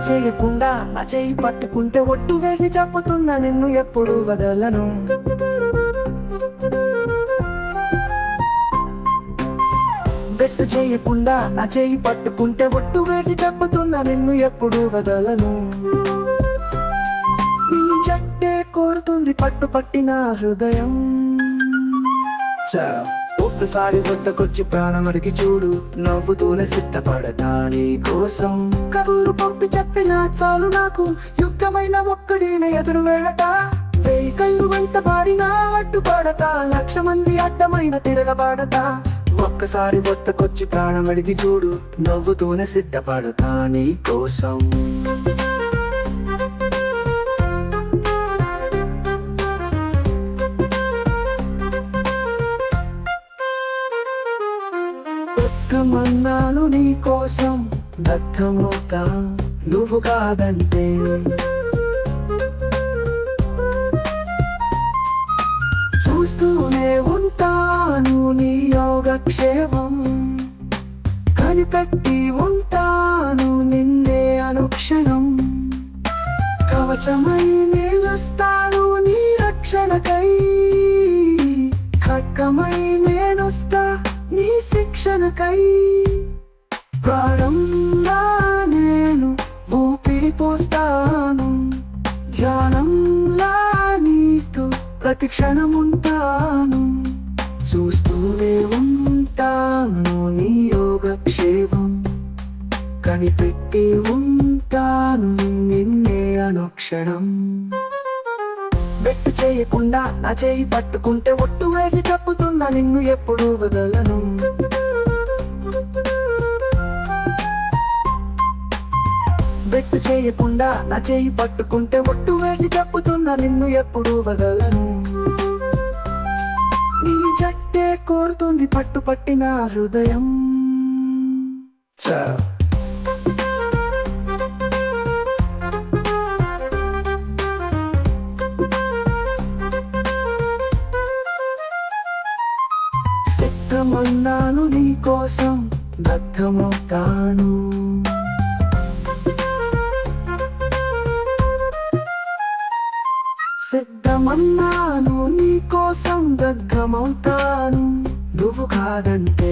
చేయకుండా నా చేయి పట్టుకుంటే ఒట్టు వేసి చెప్పుతున్నా నిన్ను ఎప్పుడు వదలను. బెట్టు చేయకుండా నా చేయి పట్టుకుంటే ఒట్టు వేసి చెప్పుతున్నా నిన్ను ఎప్పుడు వదలను. నీ జట్టే కోరుతుంది పట్టు పట్టిన హృదయం. ఒక్కసారి వద్దకొచ్చి ప్రాణం అడిగి చూడు, నవ్వుతూనే సిద్ధపడతా నీ కోసం. కబూరు పంపి చెప్పినా చాలు నాకు, యుక్తమైన ఒక్కడినే ఎదురు వెళ్ళతా. 1000 కళ్ళు వెంట పాడినా అడ్డుపడతా, 1,00,000 మంది అడ్డమైన తిరగబడతా. ఒక్కసారి వద్దకొచ్చి ప్రాణం అడిగి చూడు, నవ్వుతూనే సిద్ధపడతా నీ కోసం. దత్తమన్నాను నీ కోసం, దత్తమవుతా నువ్వు కాదంటే. చూస్తూనే ఉంటాను నీ యోగక్షేమం, కనిపెట్టి ఉంటాను నిన్నే అనుక్షణం. కవచమై నేనొస్తాను నీ రక్షణకై, ఖడ్గమై నేనొస్తా నీ శిక్షణకై. ప్రాణంలా నేను ఊపిరి పోస్తాను, ధ్యానంలా నీతో ప్రతి క్షణముంటాను. చూస్తూనే ఉంటాను నీ యోగక్షేమం, కనిపెట్టి ఉంటాను నిన్నే అనుక్షణం. బెట్టు చేయకుండా నా చేయి పట్టుకుంటే ఒట్టు వేసి చెప్పుతున్నా నిన్ను ఎప్పుడు వదలను. బెట్టు చేయకుండా నా చేయి పట్టుకుంటే ఒట్టు వేసి చెప్పుతున్నా నిన్ను ఎప్పుడు వదలను. నీ జట్టే కోరుతుంది పట్టు పట్టిన హృదయం. సిద్ధమన్నాను నీ కోసం, దత్తమవుతాను. సిద్ధమన్నాను నీ కోసం, దత్తమవుతాను నువ్వు కాదంటే.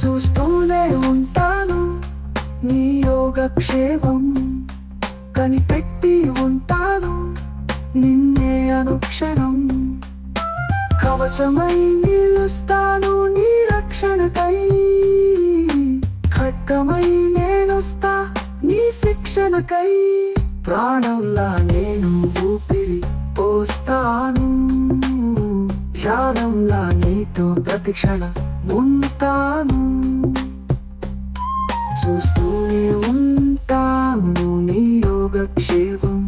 చూస్తూనే ఉంటాను నీ యోగక్షేమం, కనిపెట్టి ఉంటాను నిన్నే అనుక్షణం. కవచమై నిలుస్తాను నీ రక్షణకై, ఖడ్గమై నేనొస్తా నీ శిక్షణకై. ప్రాణంలా నేను ఊపిరి పోస్తాను, ధ్యానంలా నీతో ప్రతి క్షణం ఉంటాను. చూస్తూనే ఉంటాను నీ యోగక్షేమం,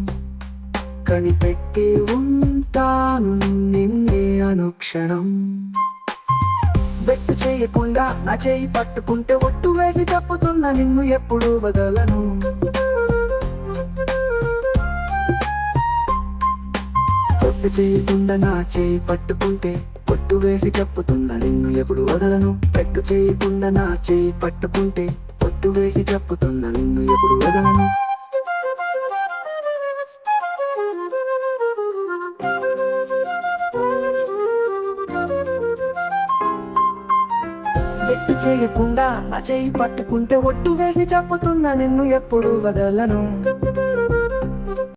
కనిపెట్టి ఉంటాను నిన్నే అనుక్షణం. బెట్టు చేయకుండా నా చేయి పట్టుకుంటే ఒట్టు వేసి చెప్పుతున్నా నిన్ను ఎప్పుడు వదలను. బెట్టు చేయకుండా నా చేయి పట్టుకుంటే ఒట్టు వేసి చెప్పుతున్నా నిన్ను ఎప్పుడు వదలను. బెట్టు చేయకుండా నా చేయి పట్టుకుంటే ఒట్టు వేసి చెప్పుతున్నా నిన్ను ఎప్పుడు వదలను. బెట్టు చేయకుండా నా చేయి పట్టుకుంటే ఒట్టు వేసి చెప్పుతున్నా నిన్ను ఎప్పుడు వదలను.